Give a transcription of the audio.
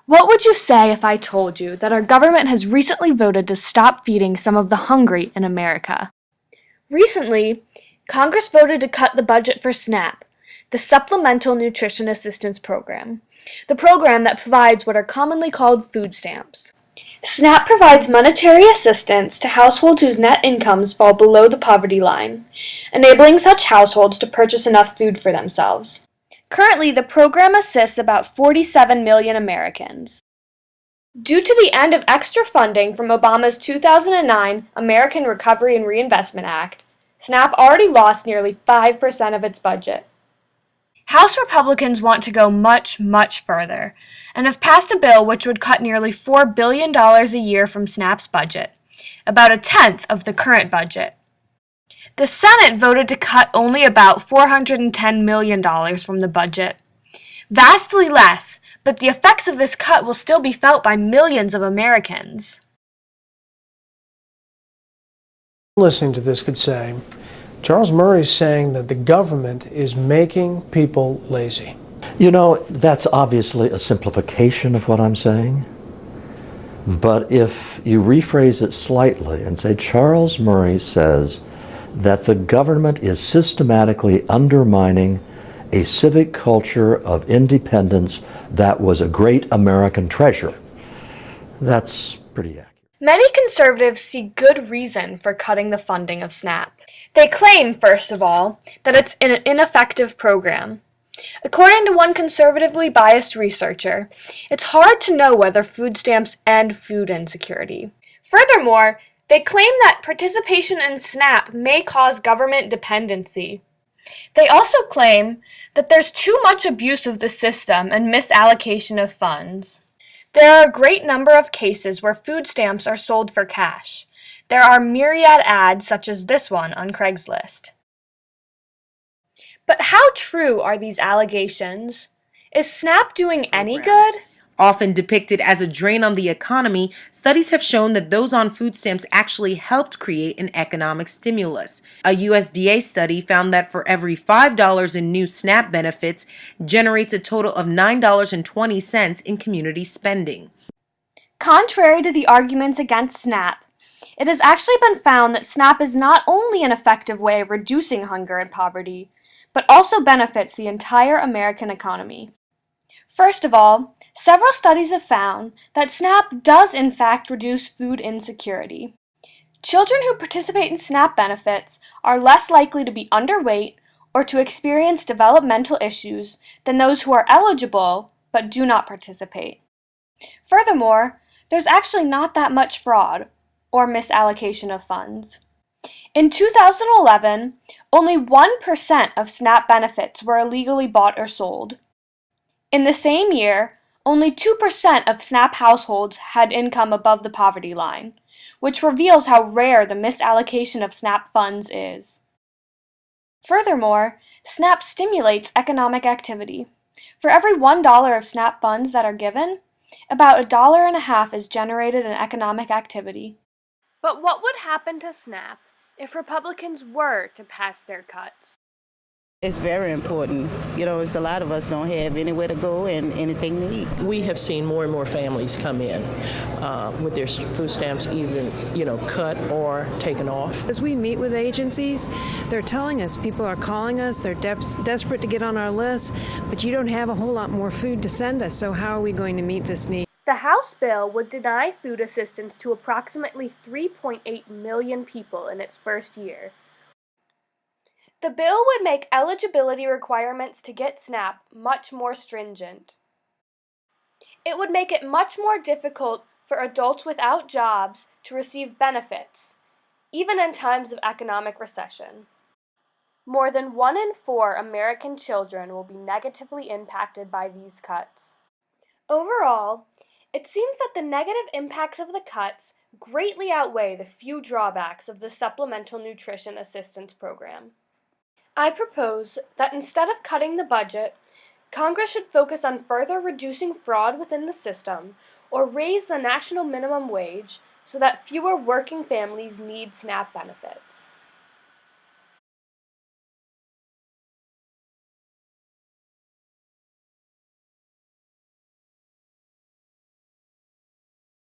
What would you say if I told you that our government has recently voted to stop feeding some of the hungry in America? Recently, Congress voted to cut the budget for SNAP, the Supplemental Nutrition Assistance Program, the program that provides what are commonly called food stamps. SNAP provides monetary assistance to households whose net incomes fall below the poverty line, enabling such households to purchase enough food for themselves. Currently, the program assists about 47 million Americans. Due to the end of extra funding from Obama's 2009 American Recovery and Reinvestment Act, SNAP already lost nearly 5% of its budget. House Republicans want to go much, much further, and have passed a bill which would cut nearly $4 billion a year from SNAP's budget, about a tenth of the current budget. The Senate voted to cut only about $410 million from the budget. Vastly less, but the effects of this cut will still be felt by millions of Americans. Listening to this could say, Charles Murray is saying that the government is making people lazy. You know, that's obviously a simplification of what I'm saying. But if you rephrase it slightly and say Charles Murray says that the government is systematically undermining a civic culture of independence that was a great American treasure, that's pretty accurate. Many conservatives see good reason for cutting the funding of SNAP. They claim, first of all, that it's an ineffective program. According to one conservatively biased researcher, it's hard to know whether food stamps end food insecurity. Furthermore, they claim that participation in SNAP may cause government dependency. They also claim that there's too much abuse of the system and misallocation of funds. There are a great number of cases where food stamps are sold for cash. There are myriad ads such as this one on Craigslist. But how true are these allegations? Is SNAP doing any good? Often depicted as a drain on the economy, studies have shown that those on food stamps actually helped create an economic stimulus. A USDA study found that for every $5 in new SNAP benefits generates a total of $9.20 in community spending. Contrary to the arguments against SNAP, it has actually been found that SNAP is not only an effective way of reducing hunger and poverty, but also benefits the entire American economy. First of all, several studies have found that SNAP does in fact reduce food insecurity. Children who participate in SNAP benefits are less likely to be underweight or to experience developmental issues than those who are eligible but do not participate. Furthermore, there's actually not that much fraud or misallocation of funds. In 2011, only 1% of SNAP benefits were illegally bought or sold. In the same year, only 2% of SNAP households had income above the poverty line, which reveals how rare the misallocation of SNAP funds is. Furthermore, SNAP stimulates economic activity. For every $1 of SNAP funds that are given, about $1.50 is generated in economic activity. But what would happen to SNAP if Republicans were to pass their cuts? It's very important. You know, it's a lot of us don't have anywhere to go and anything to eat. We have seen more and more families come in with their food stamps even, cut or taken off. As we meet with agencies, they're telling us, people are calling us, they're desperate to get on our list, but you don't have a whole lot more food to send us, so how are we going to meet this need? The House bill would deny food assistance to approximately 3.8 million people in its first year. The bill would make eligibility requirements to get SNAP much more stringent. It would make it much more difficult for adults without jobs to receive benefits, even in times of economic recession. More than 1 in 4 American children will be negatively impacted by these cuts. Overall, it seems that the negative impacts of the cuts greatly outweigh the few drawbacks of the Supplemental Nutrition Assistance Program. I propose that instead of cutting the budget, Congress should focus on further reducing fraud within the system or raise the national minimum wage so that fewer working families need SNAP benefits.